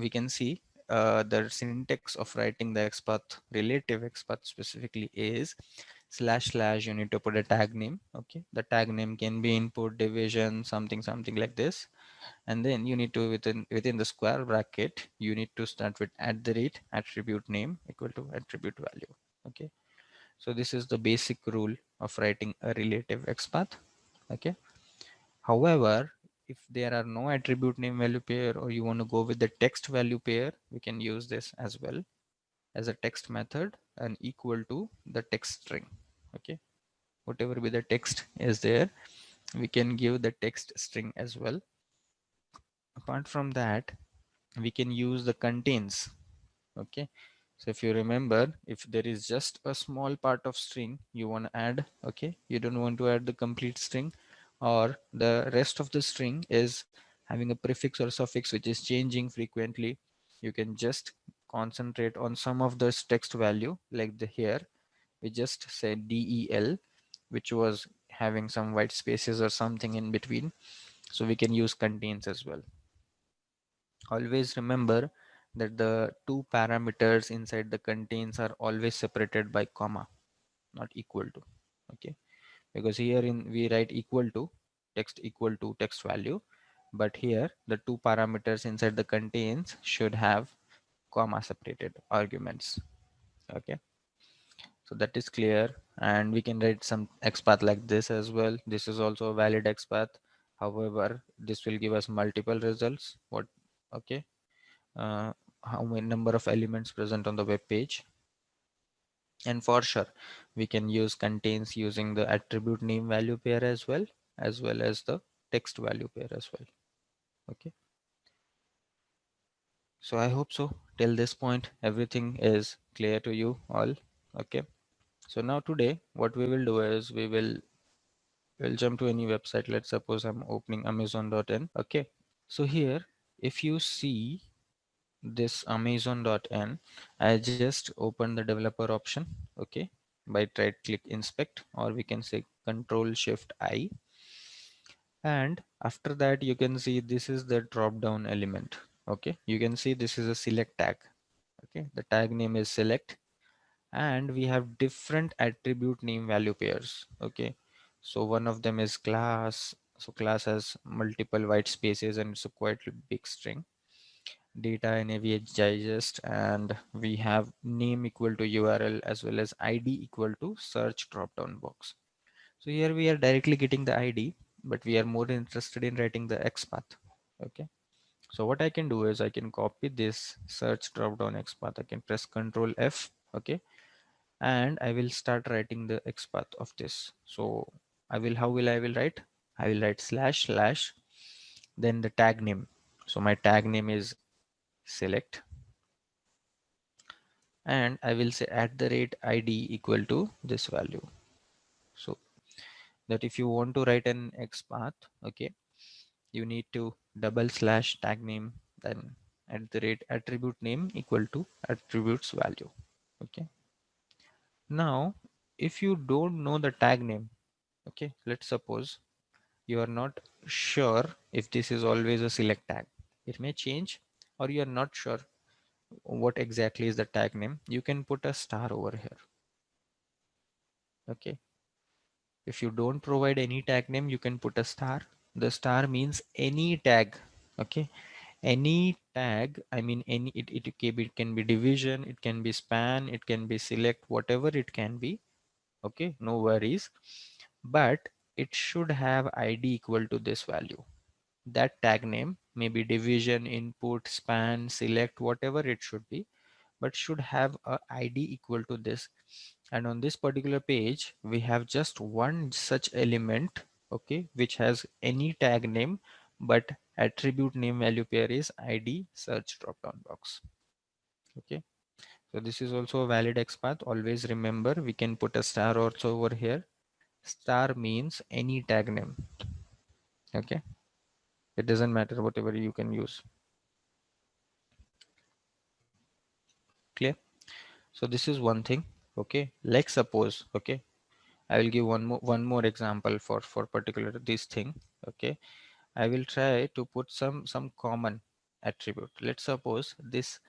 we can see the syntax of writing the XPath, relative XPath specifically, is // you need to put a tag name. Okay, the tag name can be input, division, something like this, and then you need to, within the square bracket, you need to start with attribute name equal to attribute value. Okay, so this is the basic rule of writing a relative XPath. Okay, however, if there are no attribute name value pair, or you want to go with the text value pair, we can use this as well as a text method and equal to the text string. Okay, whatever be the text is there, we can give the text string as well. Apart from that, we can use the contains. Okay, so if you remember, if there is just a small part of string you want to add, okay, you don't want to add the complete string, or the rest of the string is having a prefix or suffix which is changing frequently, you can just concentrate on some of this text value, like the here we just said del, which was having some white spaces or something in between, so we can use contains as well. Always remember that the two parameters inside the contains are always separated by comma, not equal to. Okay, because here in we write equal to text value, but here the two parameters inside the contains should have comma separated arguments. Okay, so that is clear, and we can write some XPath like this as well. This is also a valid XPath. However, this will give us multiple results. What? Okay, uh, how many number of elements present on the web page, and for sure we can use contains using the attribute name value pair as well as the text value pair as well. Okay, so I hope so till this point everything is clear to you all. Okay, so now today what we will do is we'll jump to any website. Let's suppose I'm opening amazon.in. Okay, so here if you see this amazon.in, I just open the developer option. Okay, by right click inspect, or we can say control shift I, and after that you can see this is the drop down element. Okay, you can see this is a select tag. Okay, the tag name is select, and we have different attribute name value pairs. Okay, so one of them is class, so class has multiple white spaces and it's a quite big string. Data in AVH digest, and we have name equal to URL as well as ID equal to search drop down box. So here we are directly getting the ID, but we are more interested in writing the XPath. Okay, so what I can do is I can copy this search drop down XPath. I can press Control F. Okay, and I will start writing the XPath of this. So I will write? I will write // then the tag name. So my tag name is select, and I will say @ID equal to this value. So that if you want to write an XPath, okay, you need to / tag name, then attribute name equal to attributes value. Okay, now if you don't know the tag name, okay, let's suppose you are not sure if this is always a select tag, it may change, or you are not sure what exactly is the tag name, you can put a star over here. Okay, if you don't provide any tag name, you can put a star. The star means any tag. Okay, any tag, I mean any, it can be division, it can be span, it can be select, whatever it can be. Okay, no worries, but it should have ID equal to this value. That tag name may be division, input, span, select, whatever it should be, but should have a ID equal to this. And on this particular page we have just one such element, okay, which has any tag name, but attribute name value pair is ID search drop down box. Okay, so this is also a valid XPath. Always remember, we can put a star also over here. Star means any tag name. Okay, it doesn't matter, whatever you can use. Clear? So this is one thing. Okay, like suppose, okay, I will give one more example for particular this thing. Okay, I will try to put some common. attribute. Let's suppose this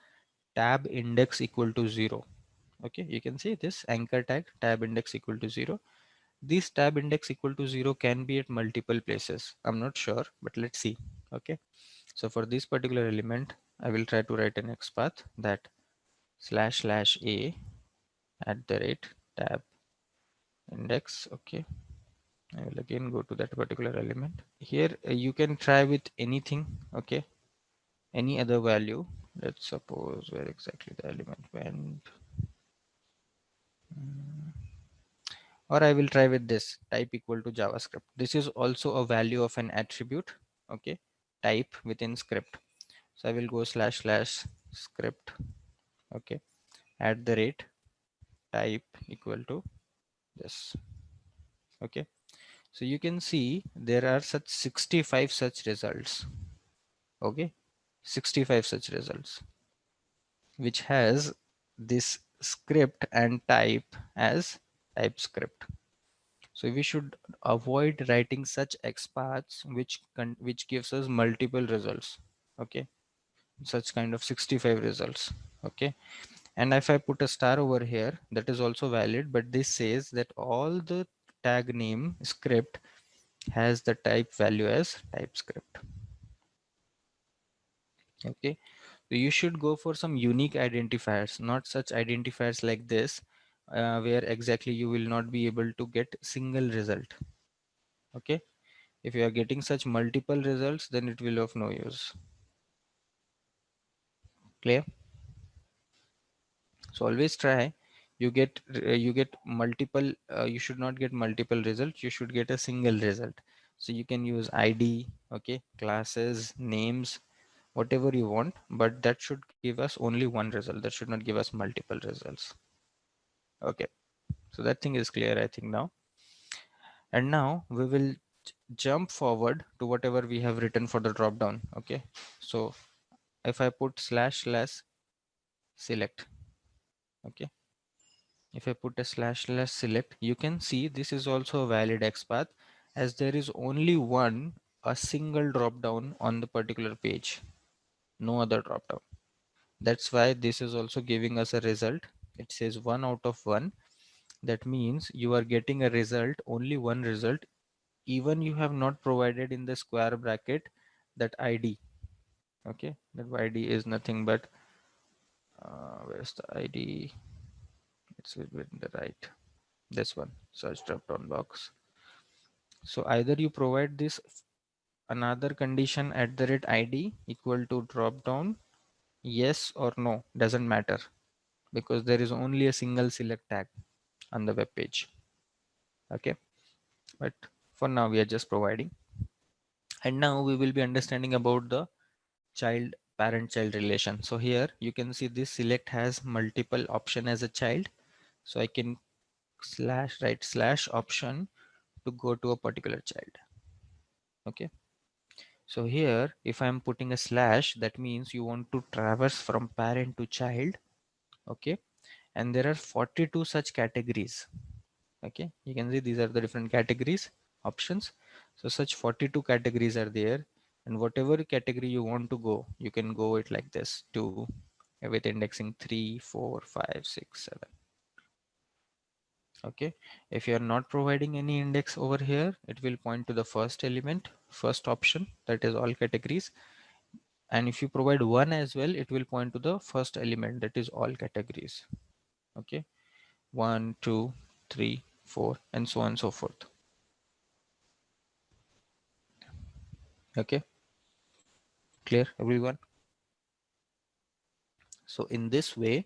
tab index equal to 0. Okay, you can see this anchor tag tab index equal to 0. This tab index equal to 0 can be at multiple places. I'm not sure, but let's see. Okay, so for this particular element, I will try to write an XPath that slash slash a at the rate tab index. Okay, I will again go to that particular element. Here you can try with anything. Okay, any other value. Let's suppose where exactly the element went. Or I will try with this type equal to JavaScript. This is also a value of an attribute. Okay, type within script. So I will go slash slash script. Okay, at the rate type equal to this. Okay, so you can see there are such 65 such results. Okay, 65 such results which has this script and type as TypeScript. So we should avoid writing such XPaths which gives us multiple results. Okay, such kind of 65 results. Okay, and if I put a star over here, that is also valid, but this says that all the tag name script has the type value as TypeScript. Okay, so you should go for some unique identifiers, not such identifiers like this, where exactly you will not be able to get single result. Okay, if you are getting such multiple results, then it will of no use. Clear? So always try. You get multiple. You should not get multiple results. You should get a single result. So you can use ID, okay, classes, names, whatever you want, but that should give us only one result. That should not give us multiple results. Okay, so that thing is clear, I think now. And now we will jump forward to whatever we have written for the drop down. Okay, so if I put slash slash select, okay, if I put a slash slash select, you can see this is also a valid XPath, as there is only a single drop down on the particular page, no other drop down. That's why this is also giving us a result. It says 1 out of 1. That means you are getting a result, only one result, even you have not provided in the square bracket that ID. Okay, that ID is nothing but where's the ID? It's within the right. This one, search drop down box. So either you provide this another condition at the rate ID equal to drop down, yes or no, doesn't matter, because there is only a single select tag on the web page. Okay, but for now we are just providing. And now we will be understanding about the child parent child relation. So here you can see this select has multiple option as a child. So I can slash right slash option to go to a particular child. Okay, so here if I am putting a slash, that means you want to traverse from parent to child. Okay, and there are 42 such categories. Okay, you can see these are the different categories options. So such 42 categories are there, and whatever category you want to go, you can go it like this to with indexing 3, 4, 5, 6, 7. Okay, if you are not providing any index over here, it will point to the first element, first option, that is all categories. And if you provide one as well, it will point to the first element, that is all categories. Okay, 1, 2, 3, 4, and so on and so forth. Okay, clear everyone? So in this way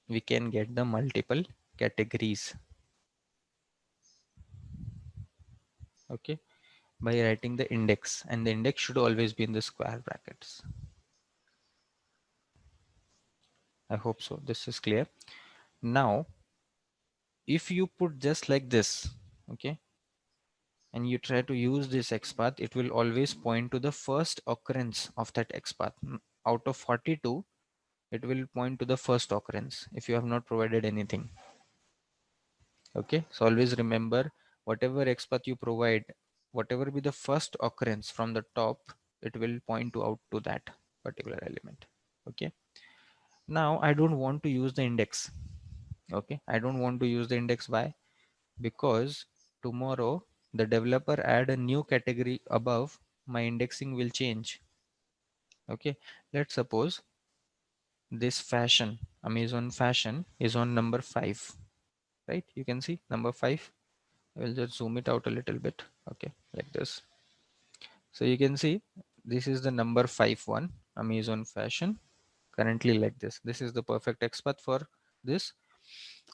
we can get the multiple categories. Okay, by writing the index, and the index should always be in the square brackets. I hope so this is clear. Now if you put just like this, okay, and you try to use this XPath, it will always point to the first occurrence of that XPath. Out of 42, it will point to the first occurrence if you have not provided anything. Okay, so always remember, whatever XPath you provide, whatever be the first occurrence from the top, it will point to out to that. particular element. Okay, now I don't want to use the index. Okay, I don't want to use the index. Why? Because tomorrow the developer add a new category above, my indexing will change. Okay, let's suppose this fashion, Amazon fashion is on number 5, right? You can see number 5. I will just zoom it out a little bit. Okay, like this. So you can see this is the number 5 one, Amazon fashion, currently like this. This is the perfect XPath for this.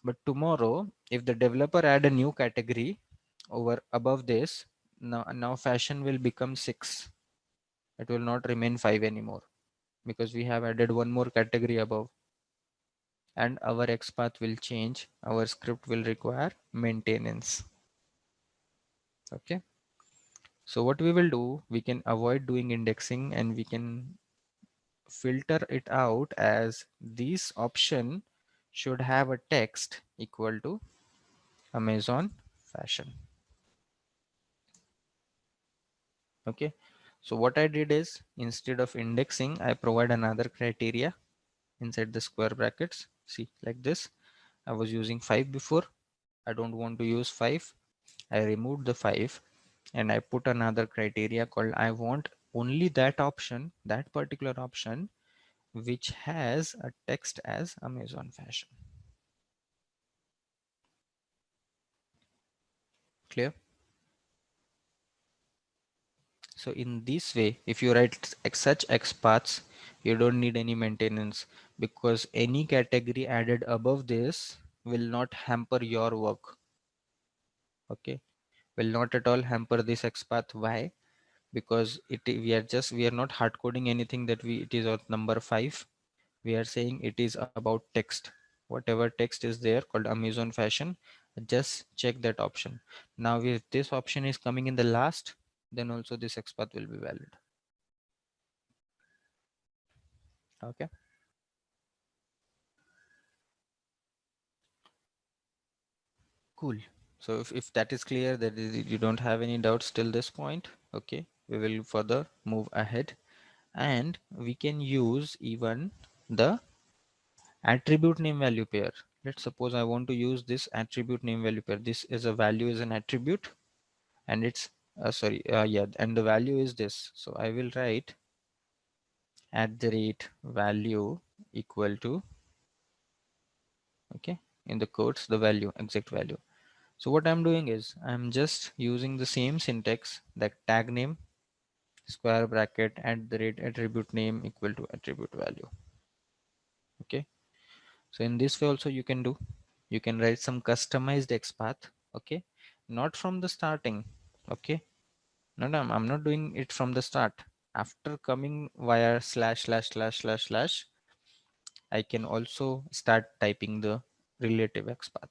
But tomorrow, if the developer add a new category over above this, now fashion will become 6. It will not remain 5 anymore because we have added one more category above, and our XPath will change. Our script will require maintenance. Okay. So what we will do, we can avoid doing indexing and we can filter it out as this option should have a text equal to Amazon fashion. Okay, so what I did is instead of indexing, I provide another criteria inside the square brackets. See, like this. I was using 5 before. I don't want to use 5. I removed the 5 and I put another criteria called I want only that option, that particular option which has a text as Amazon fashion. Clear? So in this way, if you write such XPaths, you don't need any maintenance because any category added above this will not hamper your work. Okay, will not at all hamper this XPath. Why? Because we are not hard coding anything that it is on number 5. We are saying it is about text. Whatever text is there called Amazon fashion, just check that option. Now if this option is coming in the last, then also this XPath will be valid. Okay. Cool. So if that is clear, that is, you don't have any doubts till this point, okay, we will further move ahead and we can use even the attribute name value pair. Let's suppose I want to use this attribute name value pair. This is a value is an attribute and it's yeah, and the value is this. So I will write @value equal to, okay, in the quotes the value, exact value. So what I'm doing is I'm just using the same syntax, that tag name square bracket @attribute name equal to attribute value. Okay. So in this way also you can do, you can write some customized XPath. Okay. Not from the starting. Okay. No, I'm not doing it from the start. After coming via ///// I can also start typing the relative XPath.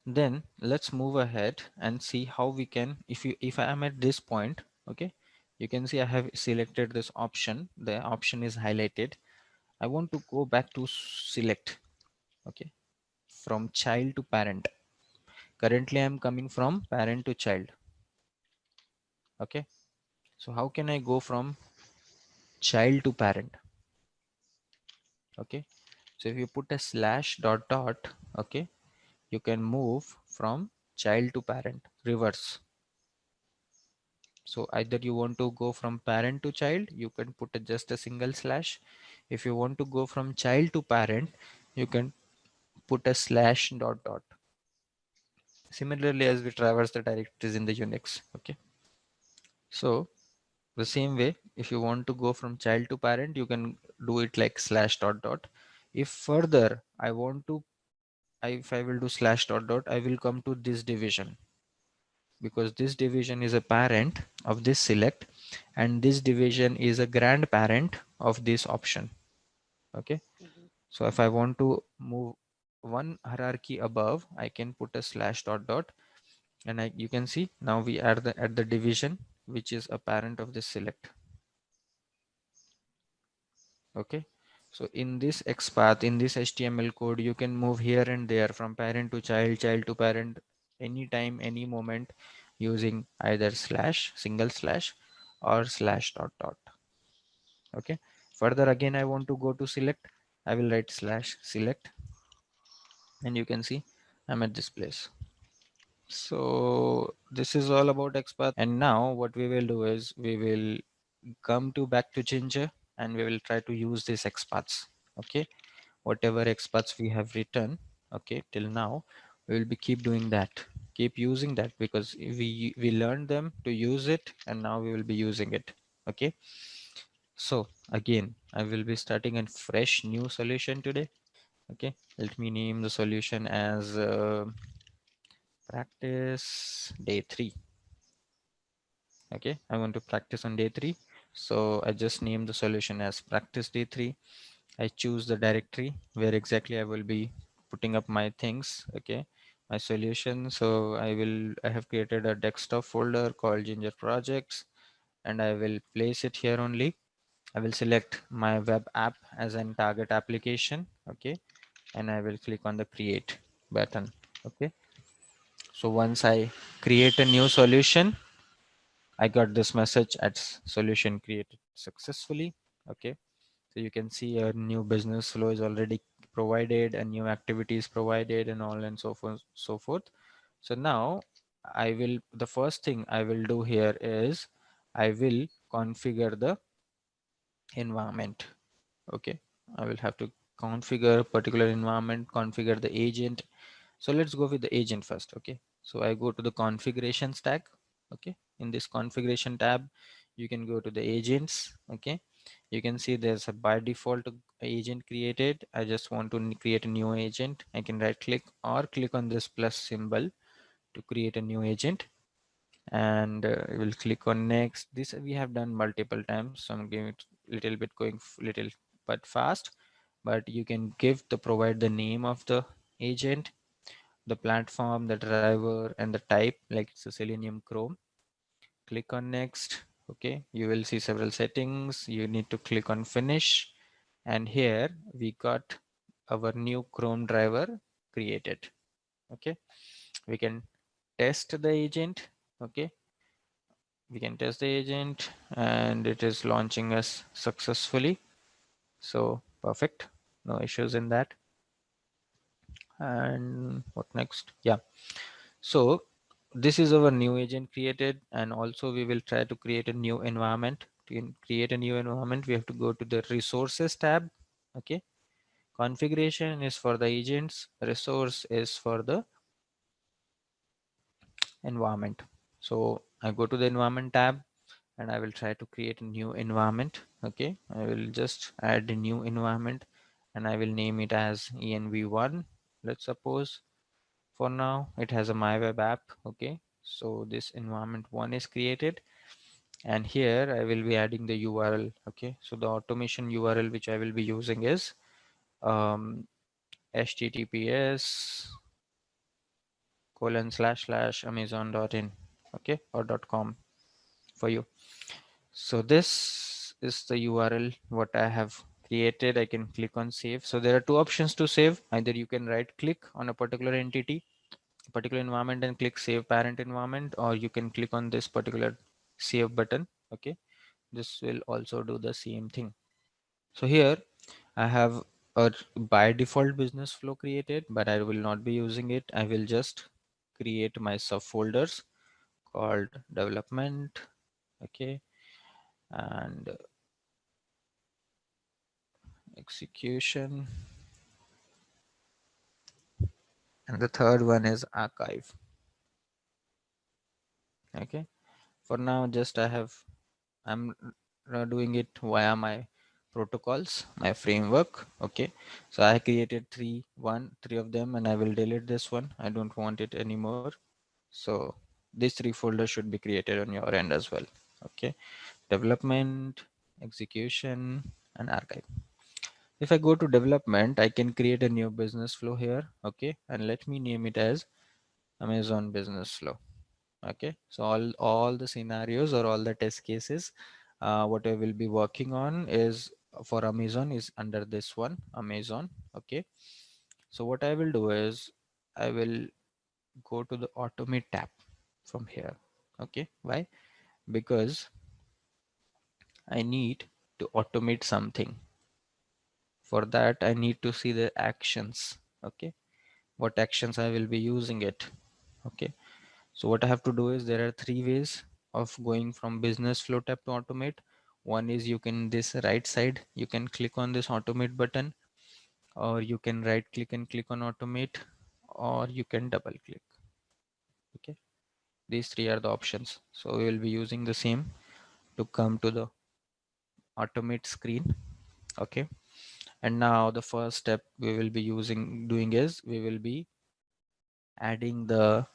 Then let's move ahead and see how we can, if I am at this point, okay, you can see I have selected this option, the option is highlighted. I want to go back to select, okay, from child to parent. Currently I'm coming from parent to child. Okay, so how can I go from child to parent? Okay, so if you put a /.., okay, you can move from child to parent, reverse. So either you want to go from parent to child, you can put just a single slash. If you want to go from child to parent, you can put a /.., similarly as we traverse the directories in the Unix. Okay, so the same way, if you want to go from child to parent, you can do it like /.., if further I want to, if I will do /.., I will come to this division, because this division is a parent of this select and this division is a grandparent of this option. Okay, so if I want to move one hierarchy above, I can put a /.., and you can see now we are at the division which is a parent of this select. Okay, so in this XPath, in this HTML code, you can move here and there from parent to child, child to parent, anytime, any moment, using either /, single slash, or /.., okay. Further again, I want to go to select. I will write slash select, and you can see I'm at this place. So this is all about XPath. And now what we will do is we will come to back to Ginger, and we will try to use these XPaths. Okay, whatever XPaths we have written, okay, till now, we will be keep doing that, keep using that, because we learned them to use it, and now we will be using it. Okay, so again, I will be starting a fresh new solution today. Okay, let me name the solution as practice day 3. Okay, I want to practice on day 3, so I just name the solution as practice day 3. I choose the directory where exactly I will be putting up my things. Okay, my solution. So I have created a desktop folder called Ginger Projects, and I will place it here only. I will select my web app as an target application. Okay, and I will click on the create button. Okay, so once I create a new solution, I got this message as solution created successfully. Okay, so you can see a new business flow is already provided, a new activity is provided, and all and so forth, so forth. So now the first thing I will do here is I will configure the environment. Okay, I will have to configure a particular environment, configure the agent. So let's go with the agent first. Okay, so I go to the configurations tag. Okay, in this configuration tab, you can go to the agents. Okay, you can see there's a by default agent created. I just want to create a new agent. I can right click or click on this plus symbol to create a new agent, and we'll click on next. This we have done multiple times, so I'm giving it little bit going little but fast. But you can give the provide the name of the agent, the platform, the driver, and the type, like it's a Selenium Chrome. Click on next. Okay, you will see several settings. You need to click on finish, and here we got our new Chrome driver created. Okay, we can test the agent. Okay, we can test the agent, and it is launching us successfully. So perfect, no issues in that. And what next? Yeah, so this is our new agent created, and also we will try to create a new environment. To create a new environment, we have to go to the resources tab. Okay, configuration is for the agents, resource is for the environment. So I go to the environment tab, and I will try to create a new environment. Okay, I will just add a new environment, and I will name it as env1. Let's suppose for now it has a my web app. Okay, so this environment 1 is created, and here I will be adding the URL. Okay, so the automation URL which I will be using is https :/ amazon.in. Okay, or .com for you. So this is the URL what I have created. I can click on save. So there are two options to save. Either you can right click on a particular entity, particular environment, and click save parent environment, or you can click on this particular save button. Okay, this will also do the same thing. So here I have a by default business flow created, but I will not be using it. I will just create my subfolders called development. Okay, and execution, and the third one is archive. Okay, for now just I'm doing it via my protocols, my framework. Okay, so I created three of them, and I will delete this one. I don't want it anymore. So these 3 folders should be created on your end as well. Okay, development, execution, and archive. If I go to development, I can create a new business flow here. Okay, and let me name it as Amazon business flow. Okay, so all the scenarios or all the test cases what I will be working on is for Amazon is under this one, Amazon. Okay, so what I will do is I will go to the automate tab from here. Okay, why? Because I need to automate something. For that, I need to see the actions. Okay, what actions I will be using it. Okay, so what I have to do is there are three ways of going from business flow tab to automate. One is you can this right side, you can click on this automate button, or you can right click and click on automate, or you can double click. Okay, these three are the options. So we will be using the same to come to the automate screen. Okay, and now the first step we will be doing is we will be adding the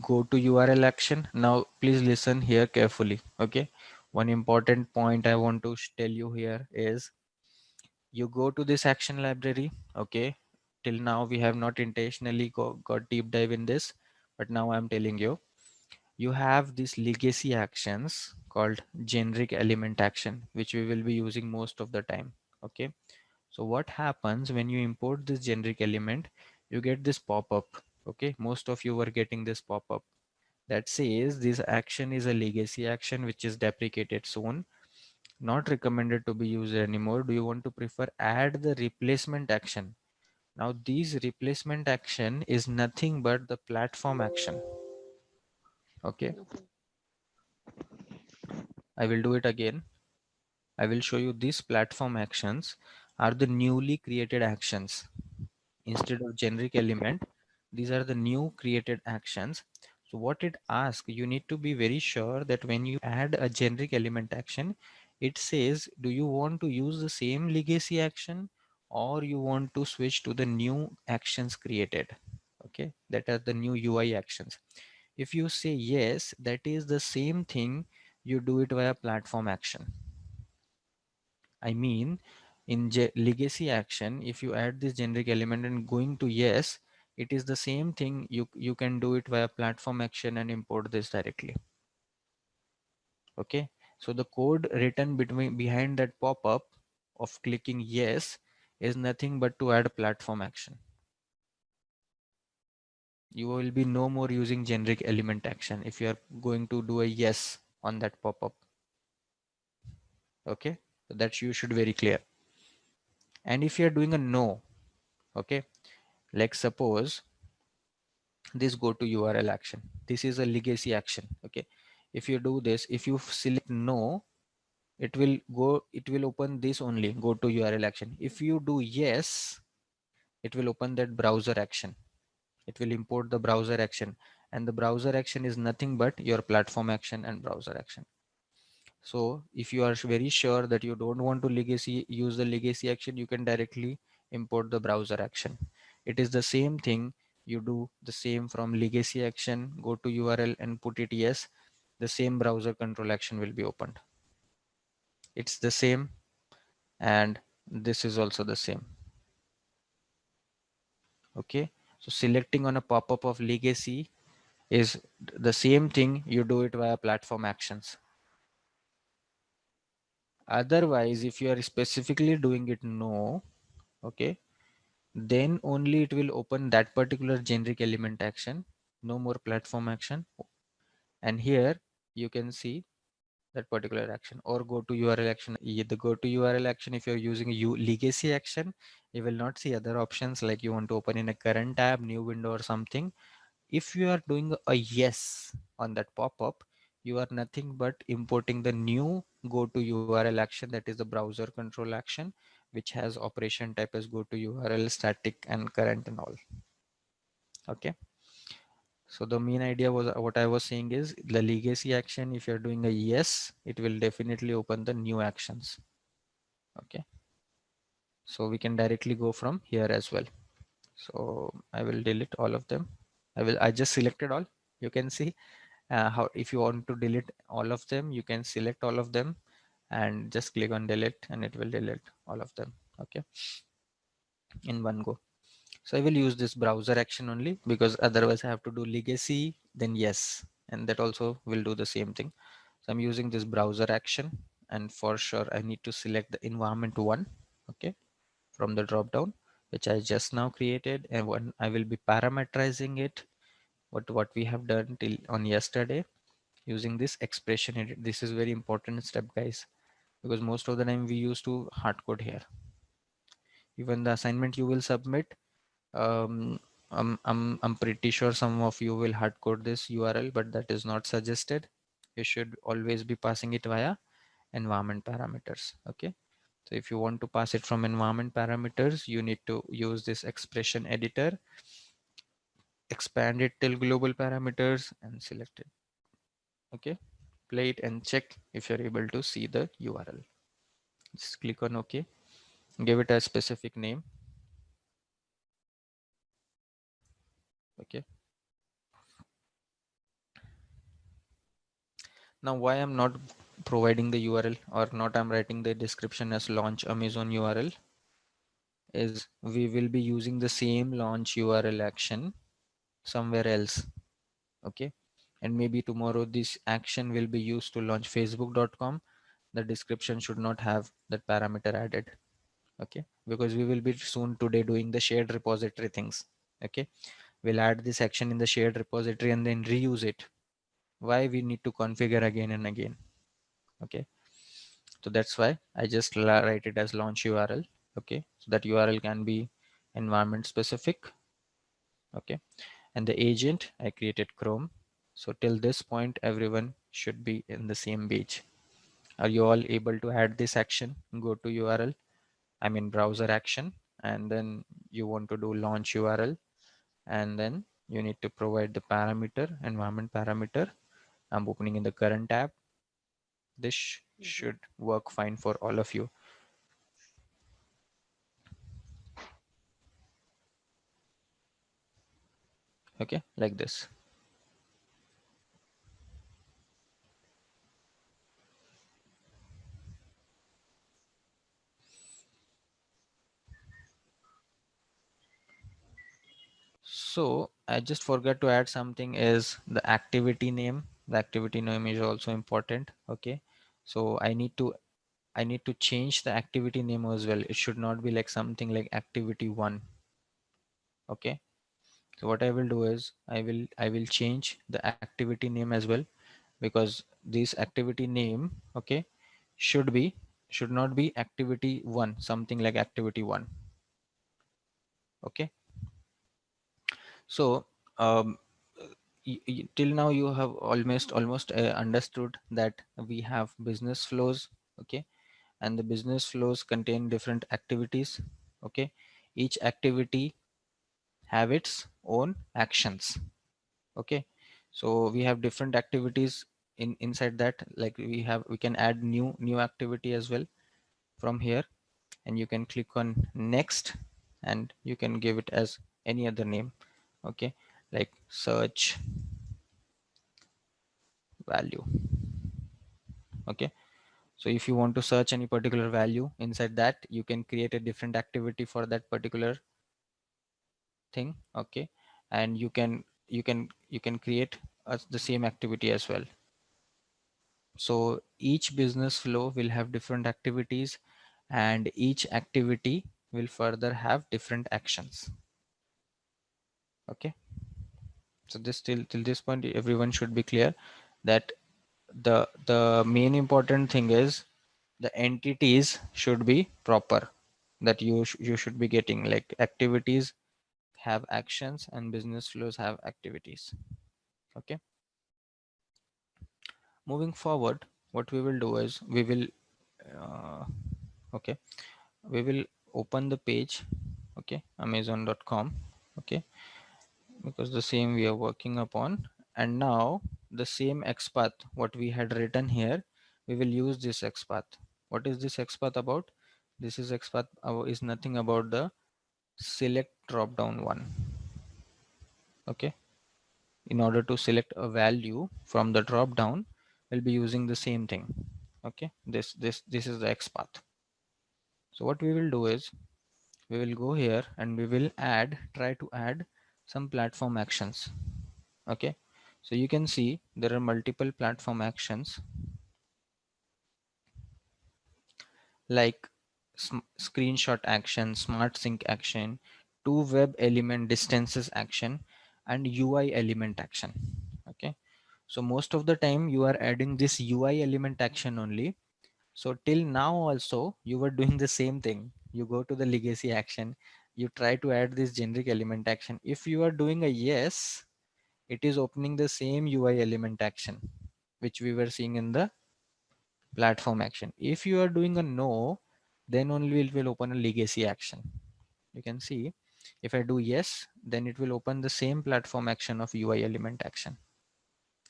go to URL action. Now please listen here carefully. Okay, one important point I want to tell you here is you go to this action library. Okay, till now we have not intentionally got deep dive in this, but now I'm telling you, you have these legacy actions called generic element action, which we will be using most of the time. Okay, so what happens when you import this generic element, you get this pop-up. Okay, most of you were getting this pop-up that says this action is a legacy action which is deprecated soon, not recommended to be used anymore. Do you want to prefer add the replacement action? Now this replacement action is nothing but the platform action. Okay, I will do it again. I will show you these platform actions are the newly created actions. Instead of generic element, these are the new created actions. So what it asks, you need to be very sure that when you add a generic element action, it says, do you want to use the same legacy action or you want to switch to the new actions created? Okay, that are the new UI actions. If you say yes, that is the same thing, you do it via platform action. I mean, in legacy action, if you add this generic element and going to yes, it is the same thing. You can do it via platform action and import this directly. Okay. So the code written behind that pop-up of clicking yes is nothing but to add a platform action. You will be no more using generic element action if you are going to do a yes on that pop-up. Okay. So that you should very clear. And if you are doing a no, okay, like suppose this go to URL action, this is a legacy action. Okay, if you do this, if you select no, it will open this only go to URL action. If you do yes, it will open that browser action. It will import the browser action, and the browser action is nothing but your platform action and browser action. So if you are very sure that you don't want to use the legacy action, you can directly import the browser action. It is the same thing. You do the same from legacy action, go to URL and put it yes. The same browser control action will be opened. It's the same, and this is also the same. Okay. So selecting on a pop-up of legacy is the same thing. You do it via platform actions. Otherwise, if you are specifically doing it no, okay, then only it will open that particular generic element action, no more platform action. And here you can see that particular action, or go to URL action. The go to URL action, if you're using legacy action, you will not see other options like you want to open in a current tab, new window or something. If you are doing a yes on that pop-up, you are nothing but importing the new go to URL action, that is the browser control action, which has operation type as go to URL, static and current and all. Okay. So the main idea was what I was saying is the legacy action. If you're doing a yes, it will definitely open the new actions. Okay. So we can directly go from here as well. So I will delete all of them. I just selected all. You can see how if you want to delete all of them, you can select all of them and just click on delete and it will delete all of them. Okay. In one go. So I will use this browser action only because otherwise I have to do legacy, then yes, and that also will do the same thing. So I'm using this browser action, and for sure I need to select the environment one, okay, from the drop down, which I just now created, and when I will be parameterizing it, what we have done till on yesterday using this expression edit. This is very important step, guys. because most of the time we used to hard code here. Even the assignment you will submit, um, I'm pretty sure some of you will hard code this URL, but that is not suggested. You should always be passing it via environment parameters. Okay, so if you want to pass it from environment parameters, you need to use this expression editor, expand it till global parameters and select it. Okay, play it and check if you're able to see the URL. Just click on OK, give it a specific name. Okay, now why I'm not providing the URL, or not I'm writing the description as launch Amazon URL, is we will be using the same launch URL action somewhere else. Okay, and maybe tomorrow this action will be used to launch facebook.com. The description should not have that parameter added. Okay, because we will be soon today doing the shared repository things. Okay, we'll add this action in the shared repository and then reuse it. Why we need to configure again and again? Okay, so that's why I just write it as launch URL. Okay, so that URL can be environment specific. Okay, and the agent I created Chrome. So till this point everyone should be in the same page. Are you all able to add this action? Go to URL, I mean browser action, and then you want to do launch URL, and then you need to provide the parameter, environment parameter. I'm opening in the current tab. This should work fine for all of you. Okay, like this. So I just forgot to add something, is the activity name. The activity name is also important. Okay, so I need to change the activity name as well. It should not be like something like activity one. Okay, so what I will do is I will change the activity name as well, because this activity name, okay, should be, should not be activity one, something like activity one. Okay, so um, till now you have almost understood that we have business flows. Okay, and the business flows contain different activities. Okay, each activity have its own actions. Okay, so we have different activities inside that, like we can add new activity as well from here, and you can click on next, and you can give it as any other name. Okay, like search value. Okay, so if you want to search any particular value inside that, you can create a different activity for that particular thing. Okay, and you can create the same activity as well. So each business flow will have different activities, and each activity will further have different actions. Okay, so this till this point everyone should be clear that the main important thing is the entities should be proper, that you should be getting, like activities have actions and business flows have activities. Okay, moving forward, what we will do is we will uh, okay, we will open the page. Okay, amazon.com. Okay, because the same we are working upon, and now the same xpath what we had written here, we will use this xpath. What is this xpath about? This is xpath is nothing about the select drop down one. Okay, in order to select a value from the drop down, we'll be using the same thing. Okay, this is the xpath. So what we will do is we will go here and we will try to add some platform actions. Okay, so you can see there are multiple platform actions, like screenshot action, smart sync action, two web element distances action, and UI element action. Okay, so most of the time you are adding this UI element action only, So till now also you were doing the same thing. You go to the legacy action, you try to add this generic element action. If you are doing a yes, it is opening the same UI element action which we were seeing in the platform action. If you are doing a no, then only it will open a legacy action. You can see if I do yes, then it will open the same platform action of UI element action.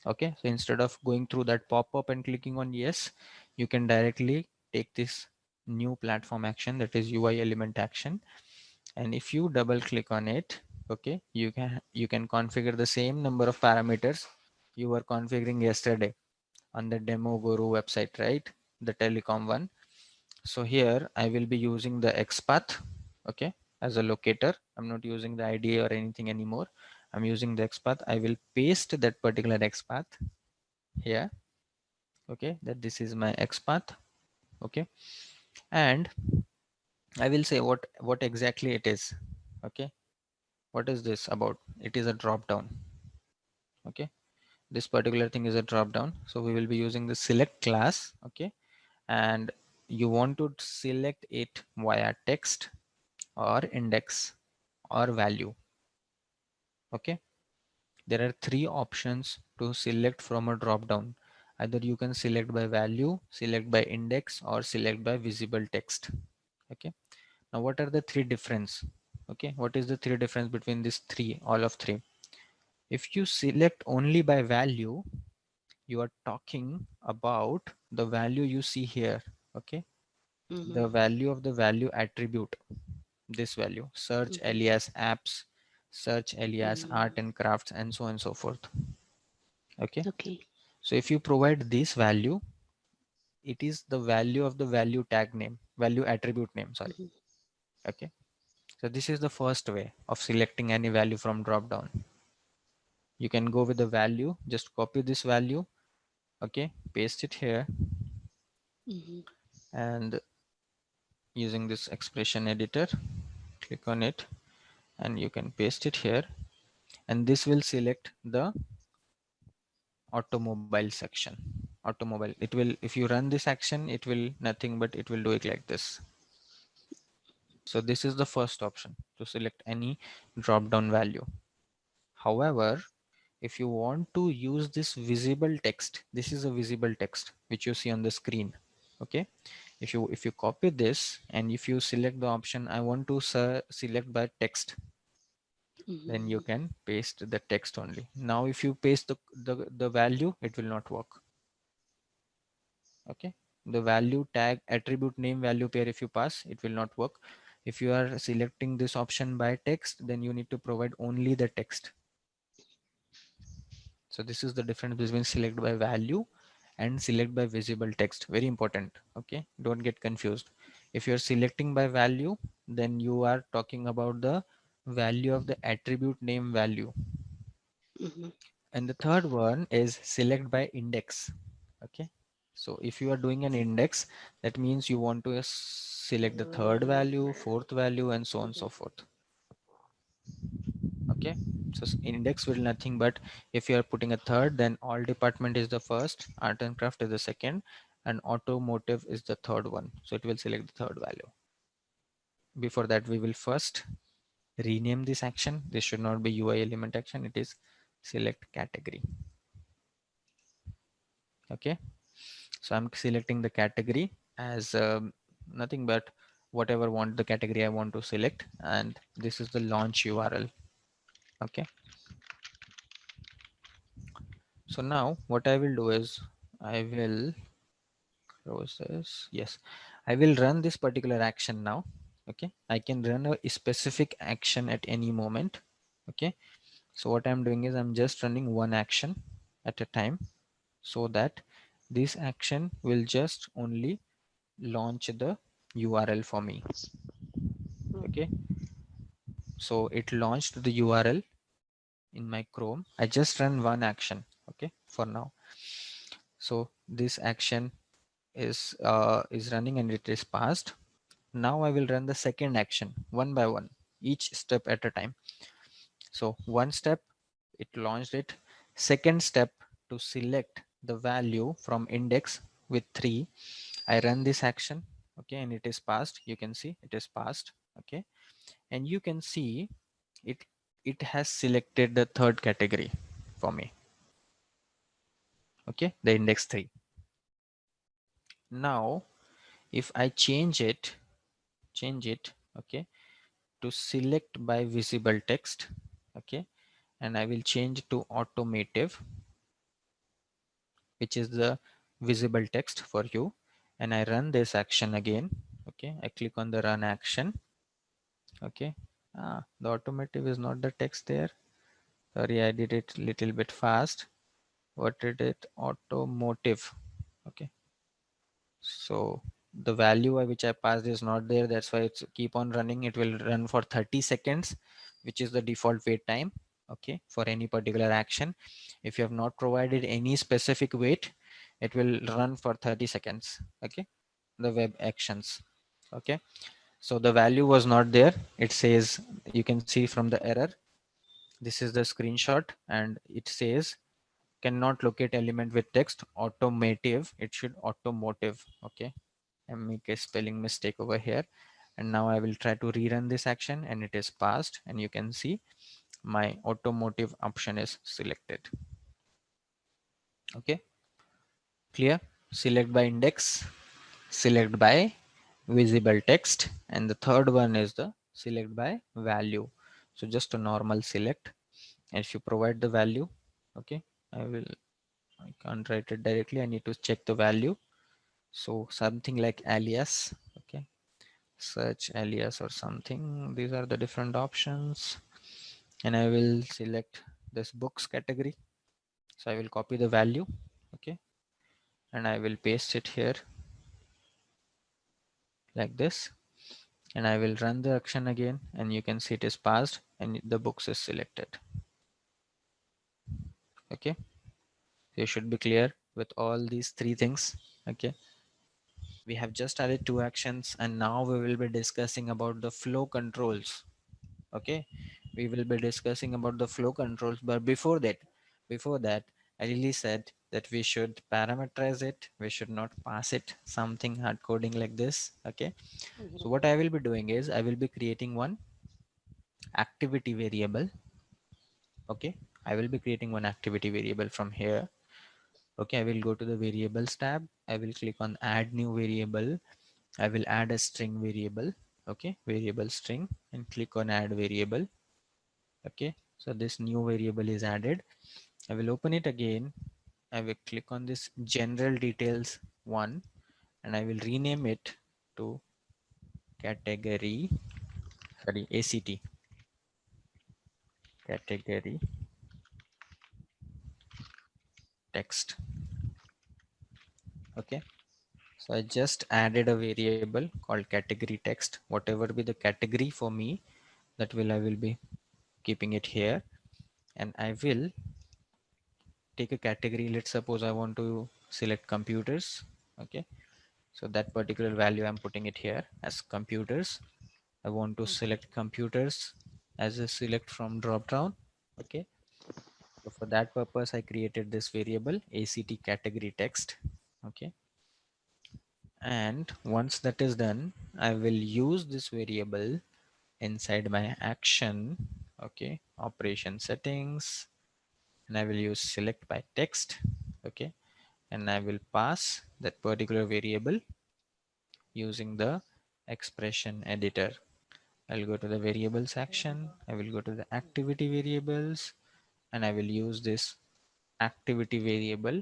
Okay, so instead of going through that pop-up and clicking on yes, you can directly take this new platform action, that is UI element action. And if you double click on it, okay, you can configure the same number of parameters you were configuring yesterday on the demo guru website, right? The telecom one. So here I will be using the xpath, okay, as a locator. I'm not using the IDA or anything anymore. I'm using the xpath. I will paste that particular xpath here, okay, that this is my xpath, okay. And I will say what exactly it is, okay. What is this about? It is a drop down, okay. This particular thing is a drop down, so we will be using the select class, okay. And you want to select it via text or index or value, okay. There are three options to select from a drop down. Either you can select by value, select by index, or select by visible text, okay. Now what are the three difference? Okay, what is the three difference between these three, all of three? If you select only by value, you are talking about the value you see here, okay. Mm-hmm. The value of the value attribute, this value, search Mm-hmm. alias apps, search alias art Mm-hmm. and crafts, and so on and so forth, okay. Okay. So if you provide this value, it is the value of the value tag name, value attribute name, sorry, Mm-hmm. okay. So this is the first way of selecting any value from drop down. You can go with the value, just copy this value, okay, paste it here, Mm-hmm. and using this expression editor, click on it, and you can paste it here, and this will select the automobile section. Automobile, it will, if you run this action, it will nothing but it will do it like this. So this is the first option to select any drop down value. However, if you want to use this visible text, this is a visible text which you see on the screen, okay. If you copy this and if you select the option I want to select by text, then you Mm-hmm. can paste the text only. Now if you paste the value, it will not work, okay. The value tag attribute name value pair, if you pass, it will not work. If you are selecting this option by text, then you need to provide only the text. So this is the difference between select by value and select by visible text. Very important, okay, don't get confused. If you're selecting by value, then you are talking about the value of the attribute name value. Mm-hmm. And the third one is select by index, okay. So if you are doing an index, that means you want to select the third value, fourth value, and so on and so forth, okay. So index will nothing but, if you are putting a third, then all department is the first, art and craft is the second, and automotive is the third one, so it will select the third value. Before that, we will first rename this action. This should not be UI element action, it is select category, okay. So I'm selecting the category as nothing but whatever want the category I want to select, and this is the launch URL, okay. So now what I will do is I will process, yes, I will run this particular action now, okay. I can run a specific action at any moment, okay. So what I'm doing is I'm just running one action at a time, so that this action will just only launch the URL for me, okay. So it launched the URL in my Chrome. I just run one action, okay, for now. So this action is running and it is passed. Now I will run the second action one by one, each step at a time. So one step, it launched it. Second step, to select the value from index with 3, I run this action, okay, and it is passed. You can see it is passed, okay, and you can see it it has selected the third category for me, okay, the index 3. Now if I change it, okay, to select by visible text, okay, and I will change to automotive, which is the visible text for you, and I run this action again, okay, I click on the run action, okay. The automotive is not the text there, sorry, I did it little bit fast. What did it? Automotive, okay. So the value which I passed is not there, that's why it's keep on running. It will run for 30 seconds, which is the default wait time, okay, for any particular action. If you have not provided any specific wait, it will run for 30 seconds, okay, the web actions, okay. So the value was not there, it says, you can see from the error, this is the screenshot, and it says cannot locate element with text automotive, it should automotive, okay. I make a spelling mistake over here, and now I will try to rerun this action, and it is passed, and you can see my automotive option is selected, okay. Clear? Select by index, select by visible text, and the third one is the select by value. So just a normal select, and if you provide the value, okay, I can't write it directly, I need to check the value. So something like alias, okay, search alias or something, these are the different options, and I will select this books category. So I will copy the value, okay, and I will paste it here like this, and I will run the action again, and you can see it is passed and the books is selected, okay. So you should be clear with all these three things, okay. We have just added two actions, and now we will be discussing about the flow controls, okay. We will be discussing about the flow controls, but before that I really said that we should parameterize it, we should not pass it something hard coding like this, okay. So Mhm. what I will be doing is I will be creating one activity variable, okay. I will be creating one activity variable from here, okay. I will go to the variables tab, I will click on add new variable, I will add a string variable, okay, variable string, and click on add variable, okay. So this new variable is added, I will open it again, I will click on this general details one, and I will rename it to category, sorry, ACT, category text, okay. So I just added a variable called category text, whatever be the category for me, that will I will be keeping it here, and I will take a category. Let's suppose I want to select computers, okay. So that particular value I'm putting it here as computers. I want to Mhm. select computers as a select from drop down, okay. So for that purpose I created this variable ACT category text, okay. And once that is done, I will use this variable inside my action, okay, operation settings, and I will use select by text, okay, and I will pass that particular variable using the expression editor. I'll go to the variables section, I will go to the activity variables, and I will use this activity variable.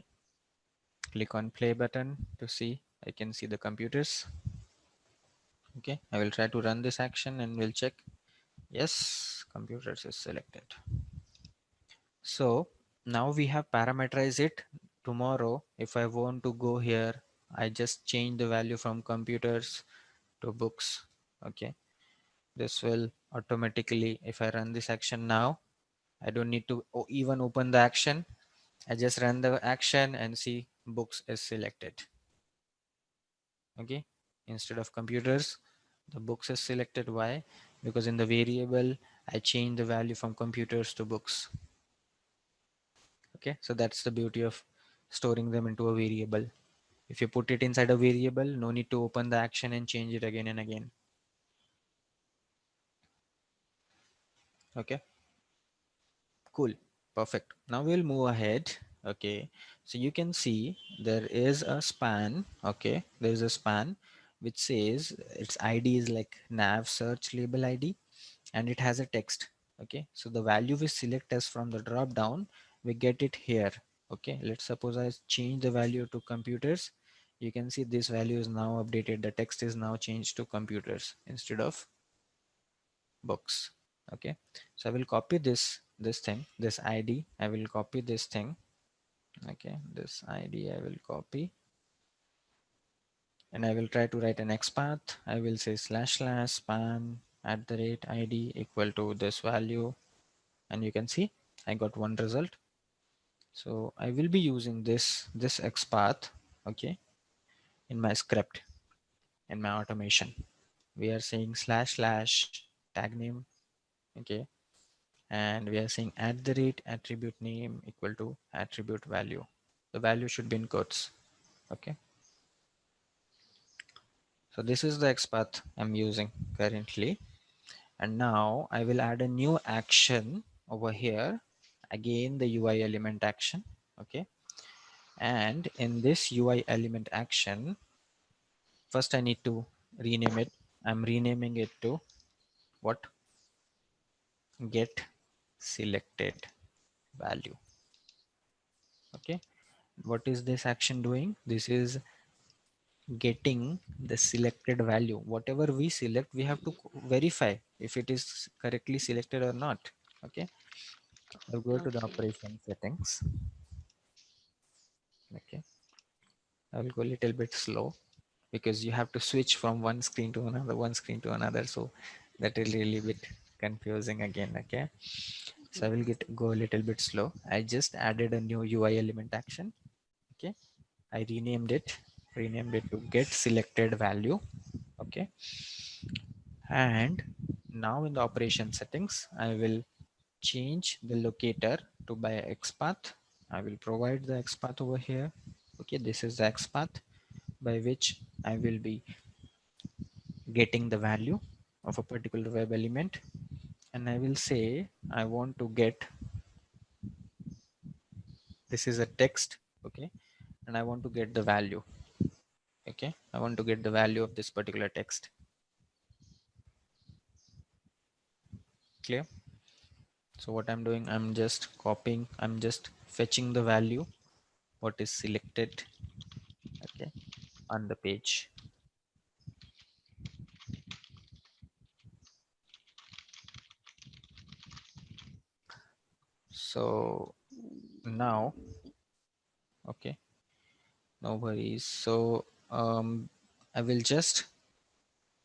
Click on play button to see, I can see the computers, okay. I will try to run this action and we'll check. Yes, computers is selected. So now we have parameterized it. Tomorrow, if I want to go here, I just change the value from computers to books. Okay. This will automatically, if I run this action now, I don't need to even open the action. I just run the action and see books is selected. Okay. Instead of computers, the books is selected. Why? Because in the variable, I change the value from computers to books. Okay, so that's the beauty of storing them into a variable. If you put it inside a variable, no need to open the action and change it again and again. Okay, cool, perfect. Now we'll move ahead. Okay, so you can see there is a span. Okay, there is a span which says its ID is like nav search label ID, and it has a text. Okay, so the value we select as from the drop down, we get it here. Okay, let's suppose I change the value to computers. You can see this value is now updated. The text is now changed to computers instead of books. Okay, so I will copy this thing, this ID. I will copy this thing. Okay, this ID I will copy, and I will try to write an XPath. I will say slash slash span at the rate ID equal to this value, and you can see I got one result. So I will be using this XPath, okay, in my script, in my automation. We are saying slash slash tag name, okay, and we are saying at the rate attribute name equal to attribute value. The value should be in quotes. Okay, so this is the XPath I'm using currently, and now I will add a new action over here, again the UI element action. Okay, and in this UI element action, first I need to rename it. I'm renaming it to what? Get selected value. Okay, what is this action doing? This is getting the selected value. Whatever we select, we have to verify if it is correctly selected or not. Okay, I'll go to the Okay. operation settings. Okay, I will go a little bit slow because you have to switch from one screen to another, one screen to another, so that will really bit confusing again. Okay, so I will go a little bit slow. I just added a new UI element action. Okay, I renamed it to get selected value. Okay, and now in the operation settings, I will change the locator to by xpath. I will provide the xpath over here. Okay, this is the xpath by which I will be getting the value of a particular web element, and I will say I want to get, this is a text. Okay, and I want to get the value. Okay, I want to get the value of this particular text. Clear? So what I'm doing, I'm just copying, I'm just fetching the value what is selected, okay, on the page. So now, okay, no worries. So I will just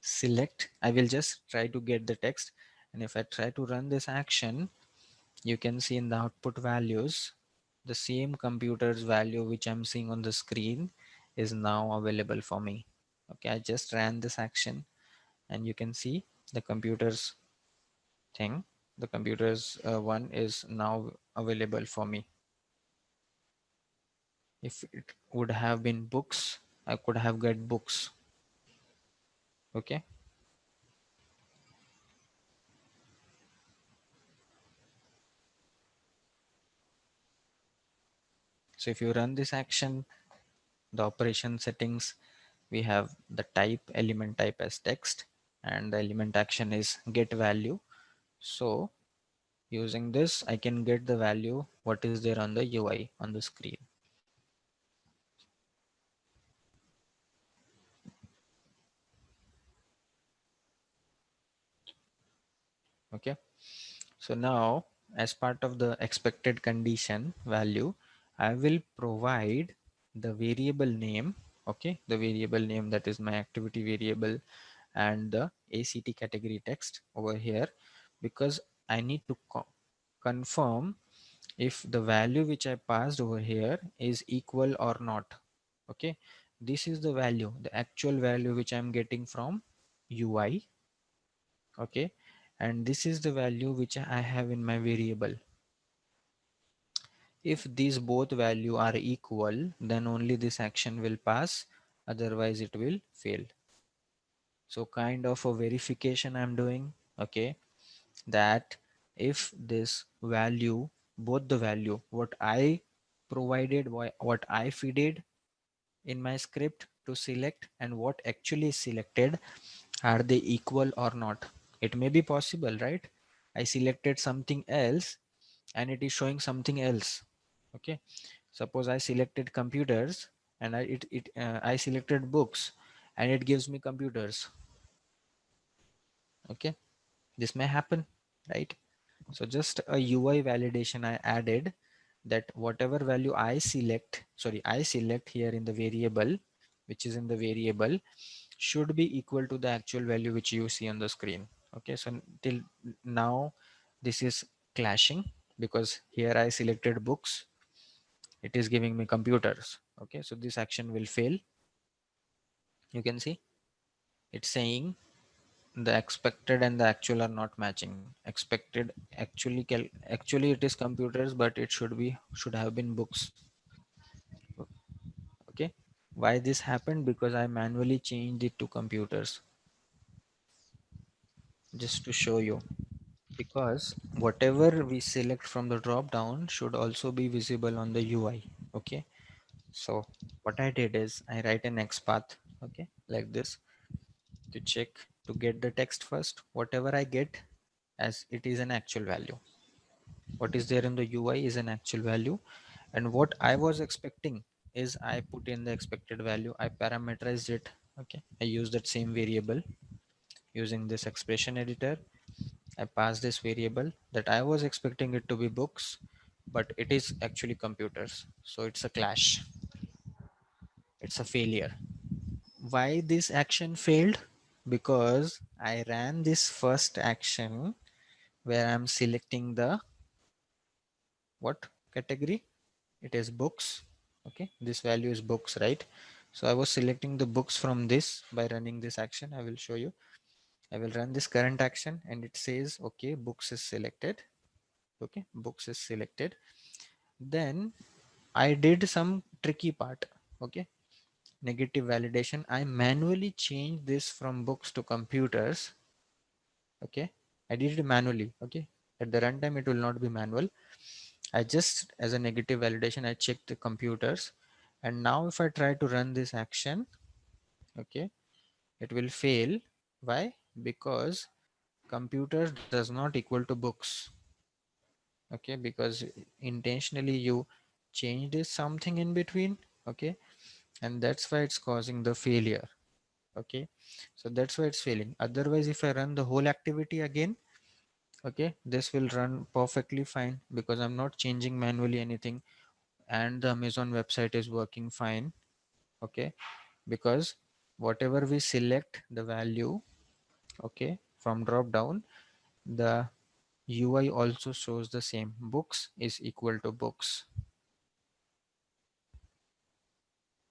select, I will just try to get the text, and if I try to run this action, you can see in the output values the same computer's value which I'm seeing on the screen is now available for me. Okay, I just ran this action, and you can see the computer's thing, the computer's one is now available for me. If it would have been books, I could have got books. Okay, so if you run this action, the operation settings, we have the type, element type as text, and the element action is get value. So using this, I can get the value what is there on the UI on the screen. Okay, so now as part of the expected condition value, I will provide the variable name. Okay, the variable name, that is my activity variable, and the ACT category text over here, because I need to confirm if the value which I passed over here is equal or not. Okay, this is the value, the actual value which I'm getting from UI. Okay, and this is the value which I have in my variable. If these both value are equal, then only this action will pass, otherwise it will fail. So kind of a verification I'm doing, okay, that if this value, both the value, what I provided, what I feeded in my script to select and what actually is selected, are they equal or not? It may be possible, right? I selected something else and it is showing something else. Okay. Suppose I selected computers and I selected books and it gives me computers. Okay. This may happen, right? So just a UI validation I added, that whatever value I select here in the variable, which is in the variable, should be equal to the actual value which you see on the screen. Okay, so till now this is clashing because here I selected books, it is giving me computers. Okay, so this action will fail. You can see it's saying the expected and the actual are not matching. Expected actually it is computers, but it should have been books. Okay, why this happened? Because I manually changed it to computers, just to show you. Because whatever we select from the drop down should also be visible on the UI. Okay, so what I did is I write an xpath, okay, like this, to check, to get the text first. Whatever I get as it is an actual value, what is there in the UI is an actual value, and what I was expecting is I put in the expected value, I parameterized it. Okay, I use that same variable using this expression editor. I pass this variable that I was expecting it to be books, but it is actually computers. So it's a clash. It's a failure. Why this action failed? Because I ran this first action where I'm selecting the what category? It is books. Okay, this value is books, right? So I was selecting the books from this by running this action. I will show you. I will run this current action and it says, okay, books is selected. Okay, books is selected. Then I did some tricky part. Okay, negative validation. I manually changed this from books to computers. Okay, I did it manually. Okay, at the runtime it will not be manual. I just, as a negative validation, I checked the computers, and now if I try to run this action, okay, it will fail. Why? Because computers does not equal to books. Okay, because intentionally you changed something in between. Okay, and that's why it's causing the failure. Okay, so that's why it's failing. Otherwise, if I run the whole activity again, okay, this will run perfectly fine because I'm not changing manually anything, and the Amazon website is working fine. Okay, because whatever we select the value, okay, from drop down, the UI also shows the same. Books is equal to books.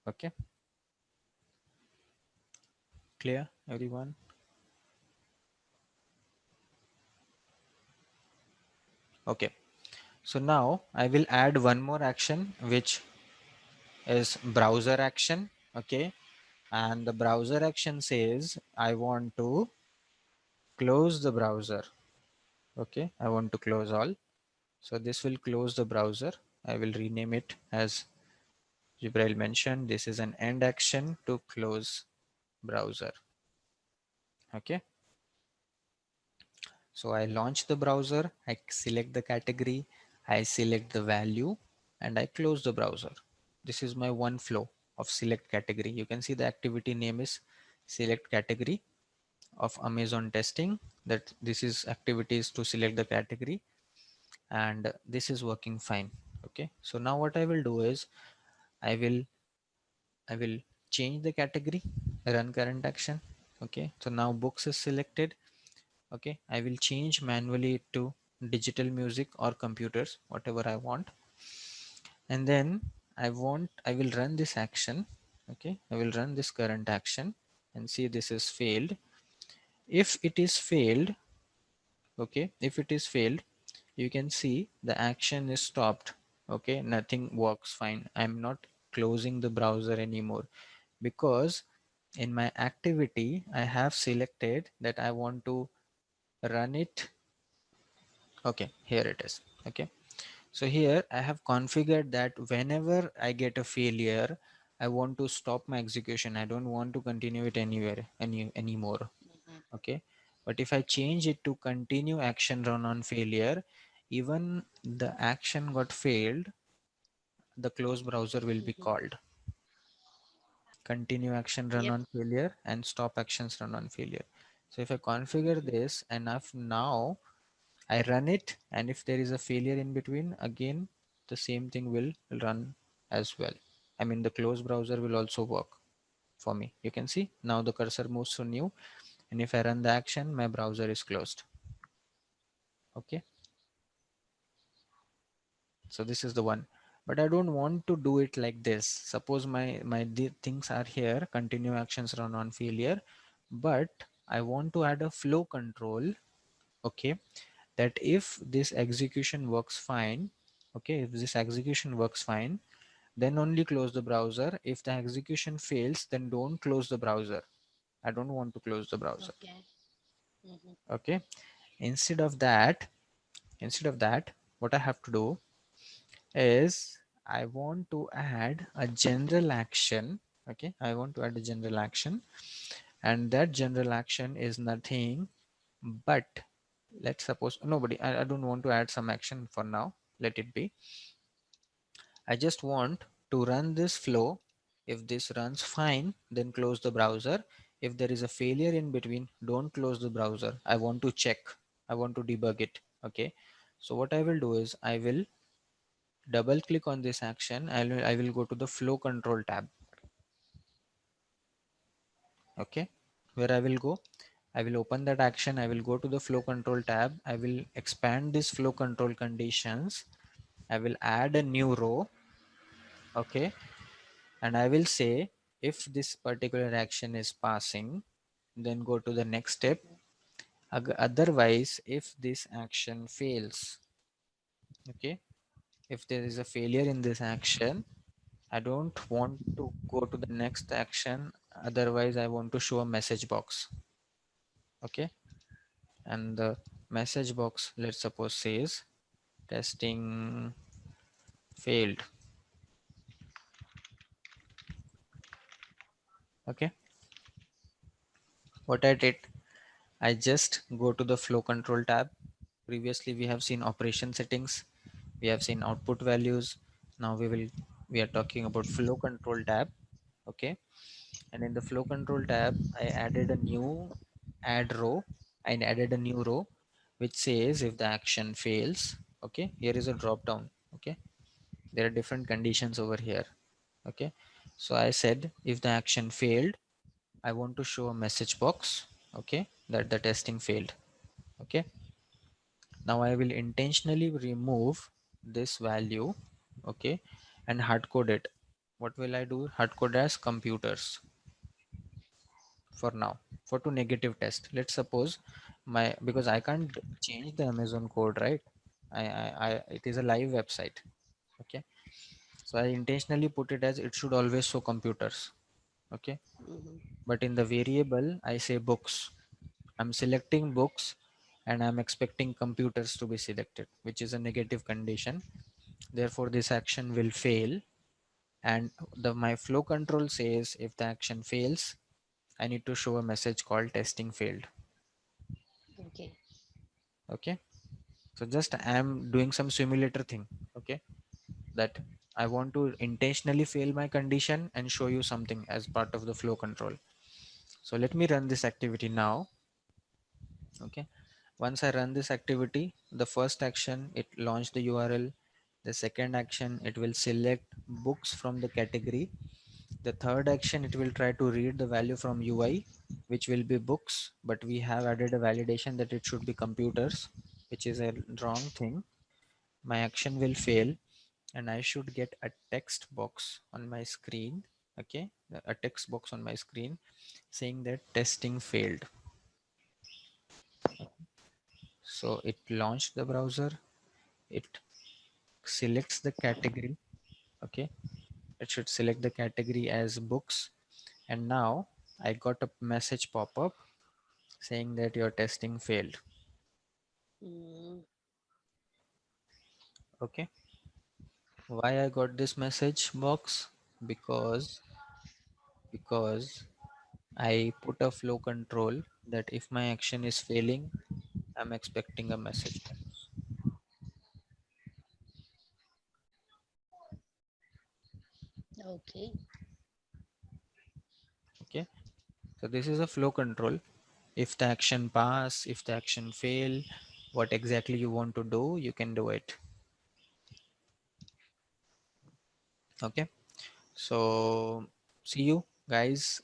Okay, clear everyone? Okay, so now I will add one more action, which is browser action. Okay, and the browser action says I want to close the browser. Okay, I want to close all. So this will close the browser. I will rename it as Jibrail mentioned. This is an end action to close browser. Okay, so I launch the browser, I select the category, I select the value, and I close the browser. This is my one flow of select category. You can see the activity name is select category of Amazon testing. That this is activities to select the category, and this is working fine. Okay, so now what I will do is I will I will change the category, run current action. Okay, so now books is selected. Okay, I will change manually to digital music or computers, whatever I want. And then I will run this action. Okay, I will run this current action and see this is failed. If it is failed, okay, if it is failed, you can see the action is stopped. Okay, nothing works fine. I'm not closing the browser anymore because in my activity I have selected that I want to run it. Okay, here it is. Okay, so here I have configured that whenever I get a failure, I want to stop my execution. I don't want to continue it anymore. Mm-hmm. Okay, but if I change it to continue action run on failure, even the action got failed, the close browser will be Mm-hmm. called. Continue action run Yep. on failure and stop actions run on failure. So if I configure Mm-hmm. this and if now I run it, and if there is a failure in between, again the same thing will run as well. I mean the close browser will also work for me. You can see now the cursor moves to new, and if I run the action, my browser is closed. Okay, so this is the one. But I don't want to do it like this. Suppose my things are here, continue actions run on failure, but I want to add a flow control. Okay, that if this execution works fine, okay, if this execution works fine, then only close the browser. If the execution fails, then don't close the browser. I don't want to close the browser. Okay. Mm-hmm. Okay, instead of that, what I have to do is I want to add a general action. Okay, I want to add a general action, and that general action is nothing but, let's suppose nobody, I don't want to add some action for now, let it be. I just want to run this flow. If this runs fine, then close the browser. If there is a failure in between, don't close the browser. I want to check, I want to debug it. Okay, so what I will do is I will double click on this action. I will go to the flow control tab. Okay, where I will go, I will open that action. I will go to the flow control tab. I will expand this flow control conditions. I will add a new row. Okay, and I will say if this particular action is passing, then go to the next step. Mm-hmm. Otherwise, if this action fails, okay, if there is a failure in this action, I don't want to go to the next action. Otherwise, I want to show a message box. Okay, and the message box, let's suppose, says testing failed. Okay, what I did, I just go to the flow control tab. Previously, we have seen operation settings, we have seen output values. Now we are talking about flow control tab. Okay, and in the flow control tab, I added a new add row. I added a new row which says if the action fails. Okay, here is a drop down. Okay, there are different conditions over here. Okay, so I said if the action failed, I want to show a message box. Okay, that the testing failed. Okay, now I will intentionally remove this value. Okay, and hard code it. What will I do? Hard code as computers for now, for to negative test. Let's suppose my, because I can't change the Amazon code, right? I it is a live website. Okay, so I intentionally put it as it should always show computers. Okay, Mm-hmm. but in the variable I say books. I'm selecting books and I'm expecting computers to be selected, which is a negative condition. Therefore this action will fail, and the my flow control says if the action fails, I need to show a message called testing failed. Okay. Okay, so just I am doing some simulator thing. Okay, that I want to intentionally fail my condition and show you something as part of the flow control. So let me run this activity now. Okay, once I run this activity, the first action, it launched the URL. The second action, it will select books from the category. The third action, it will try to read the value from UI, which will be books, but we have added a validation that it should be computers, which is a wrong thing. My action will fail, and I should get a text box on my screen. Okay, a text box on my screen saying that testing failed. So it launched the browser. It selects the category. Okay, it should select the category as books, and now I got a message pop up saying that your testing failed. Mm, Okay, why I got this message box? Because because I put a flow control that if my action is failing, I'm expecting a message box. okay. Okay, so this is a flow control. If the action pass, if the action fail, what exactly you want to do, you can do it. Okay, so see you guys